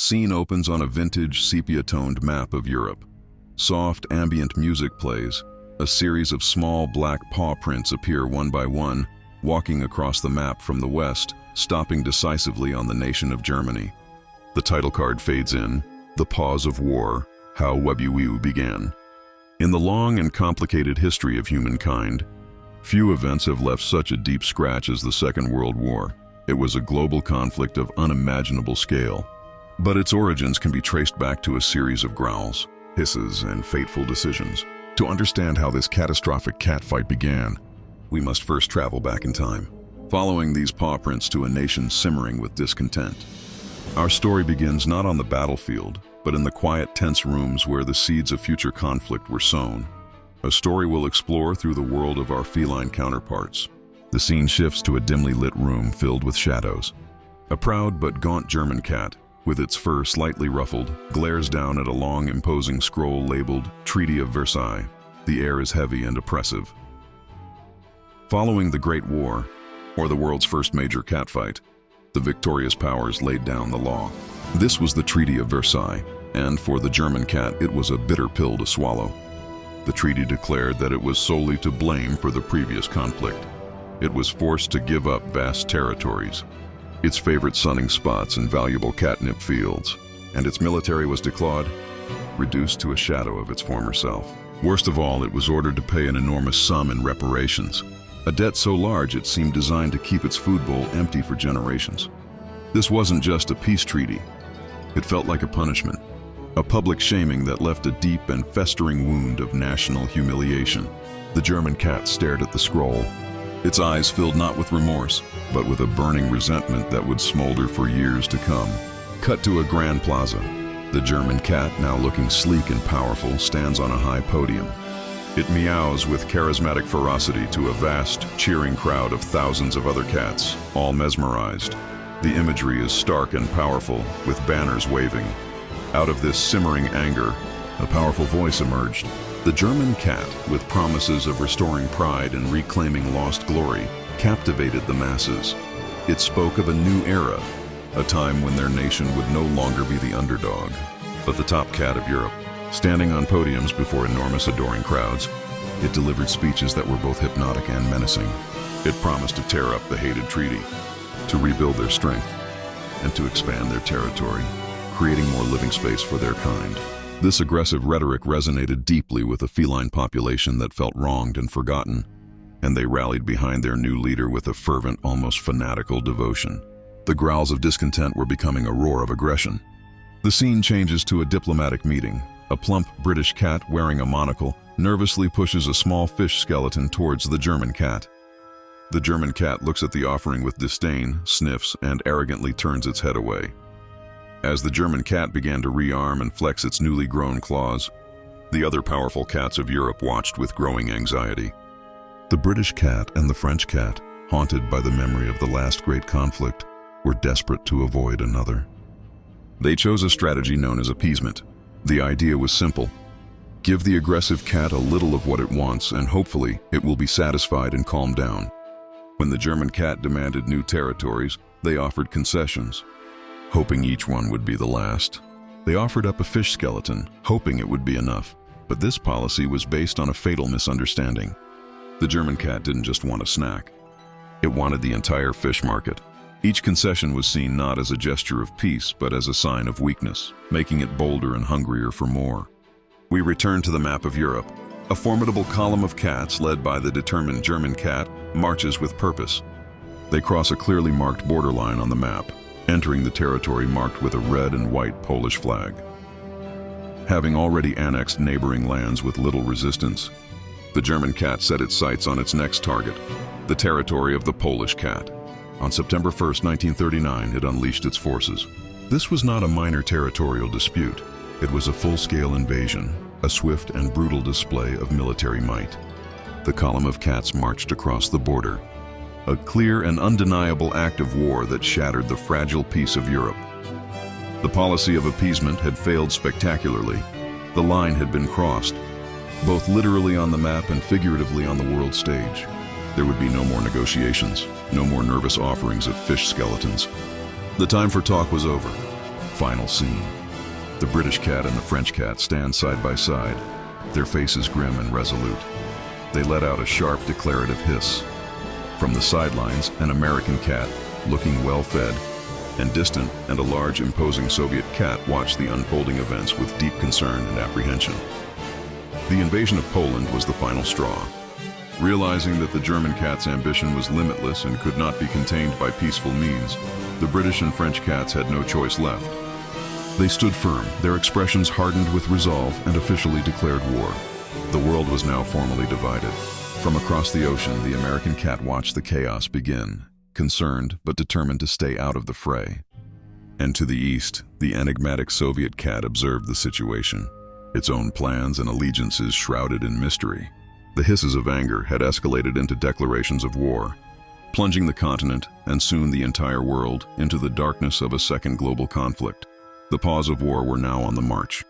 Scene opens on a vintage sepia-toned map of Europe. Soft ambient music plays. A series of small black paw prints appear one by one, walking across the map from the west, stopping decisively on the nation of Germany. The title card fades in, The Paws of War, How Webuwiu Began. In the long and complicated history of humankind, few events have left such a deep scratch as the Second World War. It was a global conflict of unimaginable scale, but its origins can be traced back to a series of growls, hisses, and fateful decisions. To understand how this catastrophic catfight began, we must first travel back in time, following these paw prints to a nation simmering with discontent. Our story begins not on the battlefield, but in the quiet, tense rooms where the seeds of future conflict were sown. A story we'll explore through the world of our feline counterparts. The scene shifts to a dimly lit room filled with shadows. A proud but gaunt German cat, with its fur slightly ruffled, glares down at a long, imposing scroll labeled Treaty of Versailles. The air is heavy and oppressive. Following the Great War, or the world's first major catfight, the victorious powers laid down the law. This was the Treaty of Versailles, and for the German cat, it was a bitter pill to swallow. The treaty declared that it was solely to blame for the previous conflict. It was forced to give up vast territories, its favorite sunning spots and valuable catnip fields, and its military was declawed, reduced to a shadow of its former self. Worst of all, it was ordered to pay an enormous sum in reparations, a debt so large it seemed designed to keep its food bowl empty for generations. This wasn't just a peace treaty. It felt like a punishment, a public shaming that left a deep and festering wound of national humiliation. The German cat stared at the scroll, its eyes filled not with remorse, but with a burning resentment that would smolder for years to come. Cut to a grand plaza. The German cat, now looking sleek and powerful, stands on a high podium. It meows with charismatic ferocity to a vast, cheering crowd of thousands of other cats, all mesmerized. The imagery is stark and powerful, with banners waving. Out of this simmering anger, a powerful voice emerged. The German cat, with promises of restoring pride and reclaiming lost glory, captivated the masses. It spoke of a new era, a time when their nation would no longer be the underdog, but the top cat of Europe. Standing on podiums before enormous adoring crowds, it delivered speeches that were both hypnotic and menacing. It promised to tear up the hated treaty, to rebuild their strength, and to expand their territory, creating more living space for their kind. This aggressive rhetoric resonated deeply with a feline population that felt wronged and forgotten, and they rallied behind their new leader with a fervent, almost fanatical devotion. The growls of discontent were becoming a roar of aggression. The scene changes to a diplomatic meeting. A plump British cat wearing a monocle nervously pushes a small fish skeleton towards the German cat. The German cat looks at the offering with disdain, sniffs, and arrogantly turns its head away. As the German cat began to rearm and flex its newly grown claws, the other powerful cats of Europe watched with growing anxiety. The British cat and the French cat, haunted by the memory of the last great conflict, were desperate to avoid another. They chose a strategy known as appeasement. The idea was simple. Give the aggressive cat a little of what it wants, and hopefully it will be satisfied and calm down. When the German cat demanded new territories, they offered concessions, hoping each one would be the last. They offered up a fish skeleton, hoping it would be enough. But this policy was based on a fatal misunderstanding. The German cat didn't just want a snack. It wanted the entire fish market. Each concession was seen not as a gesture of peace, but as a sign of weakness, making it bolder and hungrier for more. We return to the map of Europe. A formidable column of cats, led by the determined German cat, marches with purpose. They cross a clearly marked borderline on the map, entering the territory marked with a red and white Polish flag. Having already annexed neighboring lands with little resistance, the German cat set its sights on its next target, the territory of the Polish cat. On September 1, 1939, it unleashed its forces. This was not a minor territorial dispute. It was a full-scale invasion, a swift and brutal display of military might. The column of cats marched across the border, a clear and undeniable act of war that shattered the fragile peace of Europe. The policy of appeasement had failed spectacularly. The line had been crossed, both literally on the map and figuratively on the world stage. There would be no more negotiations, no more nervous offerings of fish skeletons. The time for talk was over. Final scene. The British cat and the French cat stand side by side, their faces grim and resolute. They let out a sharp declarative hiss. From the sidelines, an American cat, looking well-fed and distant, and a large, imposing Soviet cat watched the unfolding events with deep concern and apprehension. The invasion of Poland was the final straw. Realizing that the German cat's ambition was limitless and could not be contained by peaceful means, the British and French cats had no choice left. They stood firm, their expressions hardened with resolve, and officially declared war. The world was now formally divided. From across the ocean, the American cat watched the chaos begin, concerned but determined to stay out of the fray. And to the east, the enigmatic Soviet cat observed the situation, its own plans and allegiances shrouded in mystery. The hisses of anger had escalated into declarations of war, plunging the continent and soon the entire world into the darkness of a second global conflict. The paws of war were now on the march.